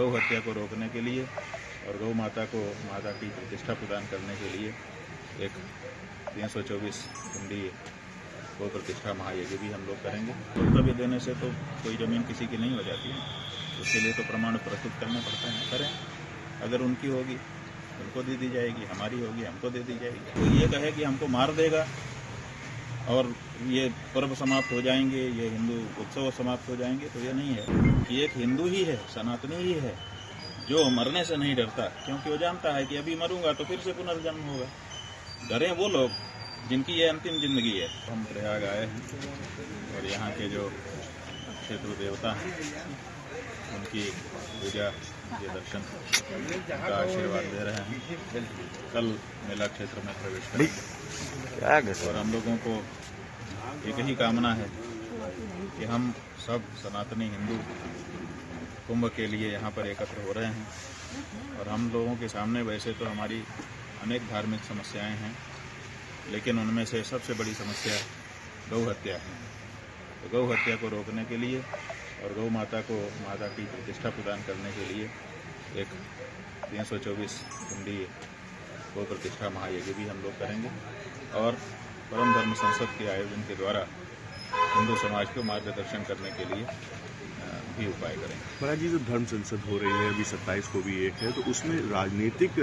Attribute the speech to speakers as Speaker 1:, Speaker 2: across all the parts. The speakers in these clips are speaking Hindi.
Speaker 1: गौ हत्या को रोकने के लिए और गौ माता को माता की प्रतिष्ठा प्रदान करने के लिए एक 324 कुंडी गौ प्रतिष्ठा महायज्ञ भी हम लोग करेंगे। वक्तव्य देने से तो कोई जमीन किसी की नहीं हो जाती है, उसके लिए तो प्रमाण प्रस्तुत करना पड़ता है। करें, अगर उनकी होगी उनको दे दी जाएगी, हमारी होगी हमको दे दी जाएगी। तो ये कहे कि हमको मार देगा और ये पर्व समाप्त हो जाएंगे, ये हिंदू उत्सव समाप्त हो जाएंगे, तो ये नहीं है। कि एक हिंदू ही है, सनातनी ही है, जो मरने से नहीं डरता, क्योंकि वो जानता है कि अभी मरूंगा तो फिर से पुनर्जन्म होगा। डरे वो लोग जिनकी ये अंतिम जिंदगी है। हम प्रयाग आए हैं और यहाँ के जो क्षेत्र देवता हैं उनकी पूजा के दर्शन का आशीर्वाद दे रहे हैं। कल मेला क्षेत्र में प्रवेश करेंगे और हम लोगों को एक ही कामना है कि हम सब सनातनी हिंदू कुंभ के लिए यहाँ पर एकत्र हो रहे हैं। और हम लोगों के सामने वैसे तो हमारी अनेक धार्मिक समस्याएं हैं, लेकिन उनमें से सबसे बड़ी समस्या गौ हत्या है। तो गौ हत्या को रोकने के लिए और गौ माता को माता की प्रतिष्ठा प्रदान करने के लिए एक 324 कुंडी गौ प्रतिष्ठा महायज्ञ भी हम लोग करेंगे और परम धर्म संसद के आयोजन के द्वारा हिंदू समाज को मार्गदर्शन करने के लिए भी उपाय करेंगे।
Speaker 2: महाराज जी, जो धर्म संसद हो रही है अभी 27 को भी एक है, तो उसमें राजनीतिक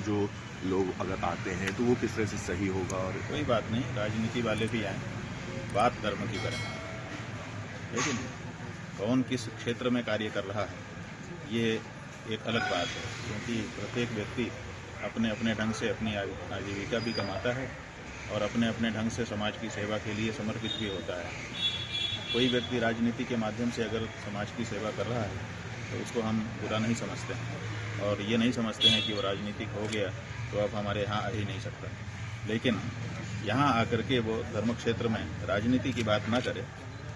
Speaker 2: जो लोग अगर आते हैं तो वो किस तरह से सही होगा? और
Speaker 1: कोई बात नहीं, राजनीति वाले भी आए, बात धर्म की करें। लेकिन कौन किस क्षेत्र में कार्य कर रहा है ये एक अलग बात है, क्योंकि प्रत्येक व्यक्ति अपने अपने ढंग से अपनी आजीविका भी कमाता है और अपने अपने ढंग से समाज की सेवा के लिए समर्पित भी होता है। कोई व्यक्ति राजनीति के माध्यम से अगर समाज की सेवा कर रहा है तो उसको हम बुरा नहीं समझते हैं और ये नहीं समझते हैं कि वो राजनीतिक हो गया तो अब हमारे यहाँ आ ही नहीं सकता। लेकिन यहाँ आकर के वो धर्म क्षेत्र में राजनीति की बात ना करे,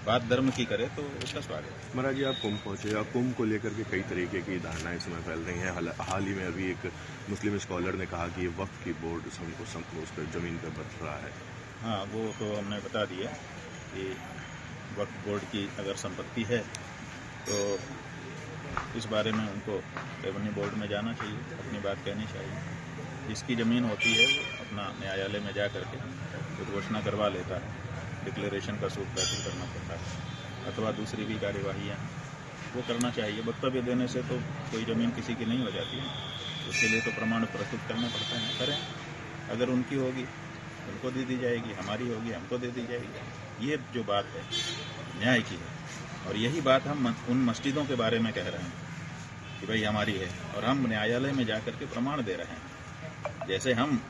Speaker 1: बात धर्म की करे, तो उसका स्वागत।
Speaker 2: महाराज जी, आप कुंभ पहुंचे और कुंभ को लेकर के कई तरीके की धारणाएं इस समय फैल रही हैं। हाल ही में अभी एक मुस्लिम स्कॉलर ने कहा कि ये वक्फ की बोर्ड उस पर जमीन पर बच रहा है।
Speaker 1: हाँ, वो तो हमने बता दिया कि वक्फ बोर्ड की अगर संपत्ति है तो इस बारे में उनको रेवेन्यू बोर्ड में जाना चाहिए, अपनी बात कहनी चाहिए। जिसकी ज़मीन होती है वो अपना न्यायालय में जा करके तो घोषणा करवा लेता है, डिक्लेरेशन का सूट दाखिल करना पड़ता है, अथवा दूसरी भी कार्यवाहियाँ वो करना चाहिए। वक्तव्य देने से तो कोई ज़मीन किसी की नहीं हो जाती है, उसके लिए तो प्रमाण प्रस्तुत करना पड़ता है। करें, अगर उनकी होगी उनको दे दी जाएगी, हमारी होगी हमको दे दी जाएगी। ये जो बात है न्याय की है और यही बात हम उन मस्जिदों के बारे में कह रहे हैं कि भाई हमारी है और हम न्यायालय में जाकर के प्रमाण दे रहे हैं। जैसे हम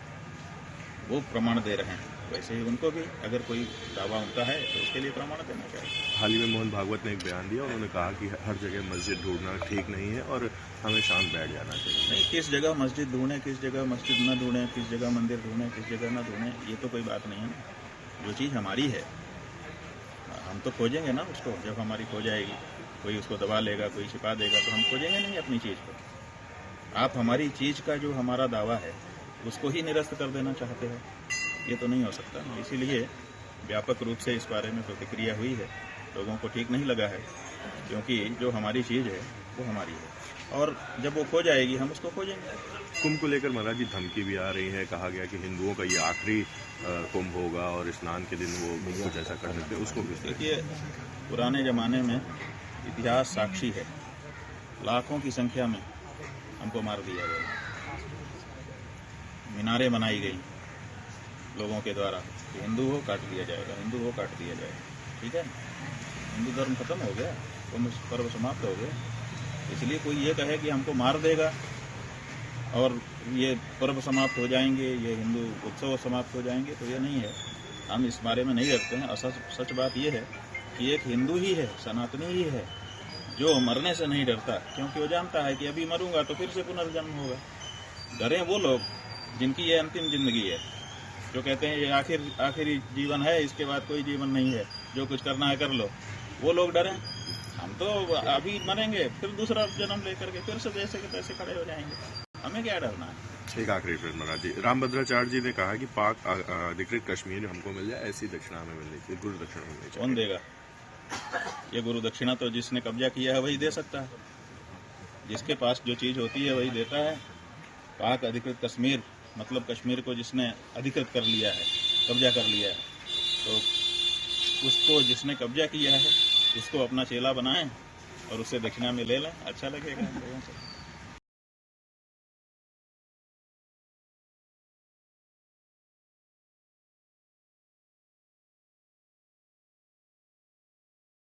Speaker 1: वो प्रमाण दे रहे हैं वैसे ही उनको भी अगर कोई दावा उनका है तो उसके लिए प्रमाण देना चाहिए।
Speaker 2: हाल ही में मोहन भागवत ने एक बयान दिया, उन्होंने कहा कि हर जगह मस्जिद ढूंढना ठीक नहीं है और हमें शांत बैठ जाना चाहिए।
Speaker 1: नहीं, किस जगह मस्जिद ढूंढें, किस जगह मस्जिद न ढूंढें, किस जगह मंदिर ढूंढें, किस जगह न ढूंढें, ये तो कोई बात नहीं है ना। जो चीज़ हमारी है हम तो खोजेंगे ना उसको। जब हमारी खो जाएगी, कोई उसको दबा लेगा, कोई छिपा देगा, तो हम खोजेंगे नहीं अपनी चीज़ को। आप हमारी चीज़ का जो हमारा दावा है उसको ही निरस्त कर देना चाहते हो, ये तो नहीं हो सकता ना। इसीलिए व्यापक रूप से इस बारे में प्रतिक्रिया हुई है, लोगों को ठीक नहीं लगा है, क्योंकि जो हमारी चीज़ है वो हमारी है और जब वो खो जाएगी हम उसको खोजेंगे।
Speaker 2: कुंभ को लेकर महाराज जी धमकी भी आ रही है, कहा गया कि हिंदुओं का ये आखिरी कुंभ होगा और स्नान के दिन वो कुछ ऐसा कर सकते हैं, उसको किस तरह?
Speaker 1: देखिए, पुराने ज़माने में इतिहास साक्षी है, लाखों की संख्या में हमको मार दिया गया, मीनारें बनाई गई लोगों के द्वारा कि हिंदू हो काट दिया जाएगा, हिंदू हो काट दिया जाएगा। ठीक है, हिंदू धर्म खत्म हो गया, कुंभ पर्व समाप्त हो गया। इसलिए कोई ये कहे कि हमको मार देगा और ये पर्व समाप्त हो जाएंगे, ये हिंदू उत्सव समाप्त हो जाएंगे, तो ये नहीं है। हम इस बारे में नहीं रखते हैं। सच बात ये है कि एक हिंदू ही है, सनातनी ही है, जो मरने से नहीं डरता, क्योंकि वो जानता है कि अभी मरूंगा तो फिर से पुनर्जन्म होगा। डरे वो लोग जिनकी ये अंतिम जिंदगी है, जो कहते हैं ये आखिरी जीवन है, इसके बाद कोई जीवन नहीं है, जो कुछ करना है कर लो, वो लोग डरें। हम तो अभी मरेंगे, फिर दूसरा जन्म लेकर के फिर से जैसे के तैसे खड़े हो जाएंगे, हमें क्या डरना है।
Speaker 2: एक आखिरी प्रश्न महाराज जी, रामभद्राचार्य जी ने कहा कि पाक अधिकृत कश्मीर हमको मिल जाए, ऐसी दक्षिणा हमें मिलनी चाहिए, गुरु दक्षिणा मिलनी चाहिए।
Speaker 1: कौन देगा? ये गुरु दक्षिणा तो जिसने कब्जा किया है वही दे सकता है। जिसके पास जो चीज़ होती है वही देता है। पाक अधिकृत कश्मीर मतलब कश्मीर को जिसने अधिकृत कर लिया है, कब्जा कर लिया है, तो उसको जिसने कब्जा किया है उसको अपना चेला बनाएं और उससे दक्षिणा में ले लें, अच्छा लगेगा हम लोगों को।